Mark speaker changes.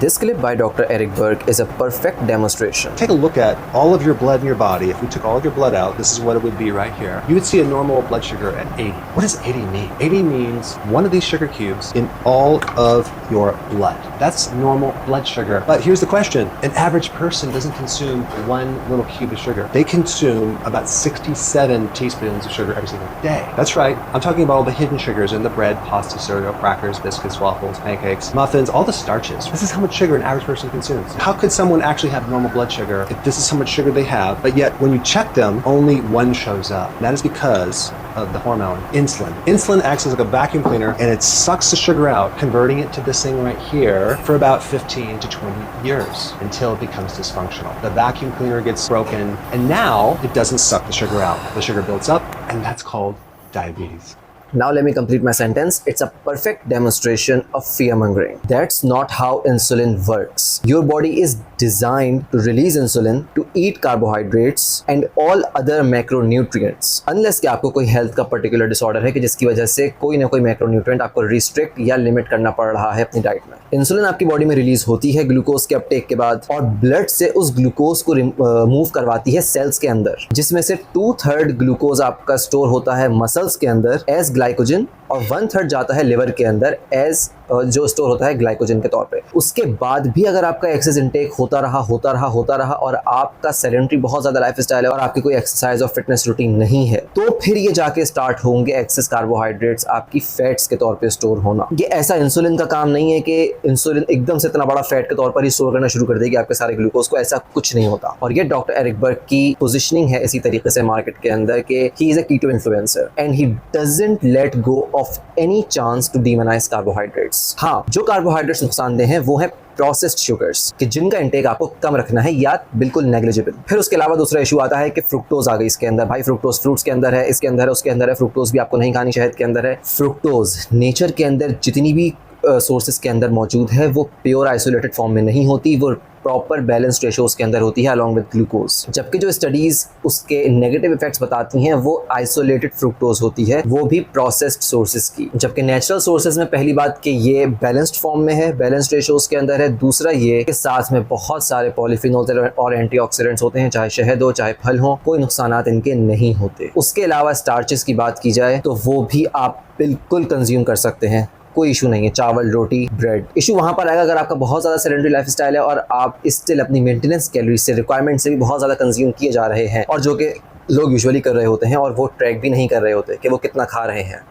Speaker 1: This clip by Dr. Eric Berg is a perfect demonstration.
Speaker 2: Take a look at all of your blood in your body. If we took all of your blood out, this is what it would be right here. You would see a normal blood sugar at 80. What does 80 mean? 80 means one of these sugar cubes in all of your blood. That's normal blood sugar. But here's the question. An average person doesn't consume one little cube of sugar. They consume about 67 teaspoons of sugar every single day. That's right. I'm talking about all the hidden sugars in the bread, pasta, cereal, crackers, biscuits, waffles, pancakes, muffins, all the starches. This is how much sugar an average person consumes. How could someone actually have normal blood sugar if this is how much sugar they have, but yet when you check them, only one shows up? And that is because of the hormone insulin. Insulin acts as like a vacuum cleaner and it sucks the sugar out, converting it to this thing right here for about 15 to 20 years until it becomes dysfunctional. The vacuum cleaner gets broken and now it doesn't suck the sugar out. The sugar builds up and that's called diabetes.
Speaker 1: Now let me complete my sentence. It's a perfect demonstration of fear-mongering. That's not how insulin works. Your body is designed to release insulin, to eat carbohydrates and all other macronutrients. Unless कि आपको कोई health का particular disorder है कि जिसकी वजह से कोई ना कोई macronutrient आपको restrict या limit करना पड़ रहा है अपनी डाइट में. इंसुलिन आपकी बॉडी में रिलीज होती है ग्लूकोज के अपटेक के बाद और ब्लड से उस ग्लूकोज को मूव करवाती है सेल्स के अंदर, जिसमें से 2/3 ग्लूकोज आपका स्टोर होता है मसल्स के अंदर एज ग्लाइकोजन और 1/3 जाता है लिवर के अंदर एज जो स्टोर होता है ग्लाइकोजन के तौर पे. उसके बाद भी अगर आपका एक्सेस इंटेक होता रहा और आपका सेडेंटरी बहुत ज़्यादा लाइफस्टाइल है और आपकी कोई एक्सरसाइज और फिटनेस रूटीन नहीं है, तो फिर ये जाके स्टार्ट होंगे एक्सेस कार्बोहाइड्रेट्स आपकी फैट्स के तौर पे स्टोर होना. ये ऐसा इंसुलिन का काम नहीं है कि इंसुलिन एकदम से इतना बड़ा फैट के तौर पर ही स्टोर करना शुरू कर देगी आपके सारे ग्लूकोज को. ऐसा कुछ नहीं होता. और ये डॉक्टर एरिक बर्ग की पोजिशनिंग है इसी तरीके से मार्केट के अंदर कि he is a keto influencer and he doesn't let go of any chance to demonize carbohydrates. हाँ, जो कार्बोहाइड्रेट्स नुकसानदेह हैं वो है प्रोसेस्ड शुगर्स कि जिनका इंटेक आपको कम रखना है या बिल्कुल नेग्लिजिबल. फिर उसके अलावा दूसरा इशू आता है कि फ्रुक्टोज आ गई इसके अंदर. भाई फ्रुक्टोज फ्रूट्स के अंदर है, इसके अंदर है, उसके अंदर है. फ्रुक्टोज भी आपको नहीं खानी, शहद के अंदर है. फ्रुक्टोज नेचर के अंदर जितनी भी सोर्सेज के अंदर मौजूद है वो प्योर आइसोलेटेड फॉर्म में नहीं होती, वो प्रॉपर बैलेंस रेशियोज के अंदर होती है अलॉन्ग विद ग्लूकोज. जबकि जो स्टडीज उसके नेगेटिव इफेक्ट्स बताती हैं वो आइसोलेटेड फ्रुक्टोज होती है, वो भी प्रोसेस्ड सोर्सेज की. जबकि नेचुरल सोर्सेज में पहली बात कि ये बैलेंस्ड फॉर्म में है, बैलेंस्ड रेशियोज के अंदर है. दूसरा ये कि साथ में बहुत सारे पॉलीफिनोल्स और एंटीऑक्सीडेंट्स होते हैं, चाहे शहद हो चाहे फल हो, कोई नुकसानात इनके नहीं होते. उसके अलावा स्टार्चेस की बात की जाए तो वो भी आप बिल्कुल कंज्यूम कर सकते हैं, कोई इशू नहीं है. चावल, रोटी, ब्रेड. इशू वहाँ पर आएगा अगर आपका बहुत ज़्यादा सेडेंटरी लाइफस्टाइल है और आप स्टिल अपनी मेंटेनेंस कैलोरी से, रिक्वायरमेंट से भी बहुत ज़्यादा कंज्यूम किए जा रहे हैं और जो कि लोग यूजुअली कर रहे होते हैं और वो ट्रैक भी नहीं कर रहे होते कि वो कितना खा रहे हैं.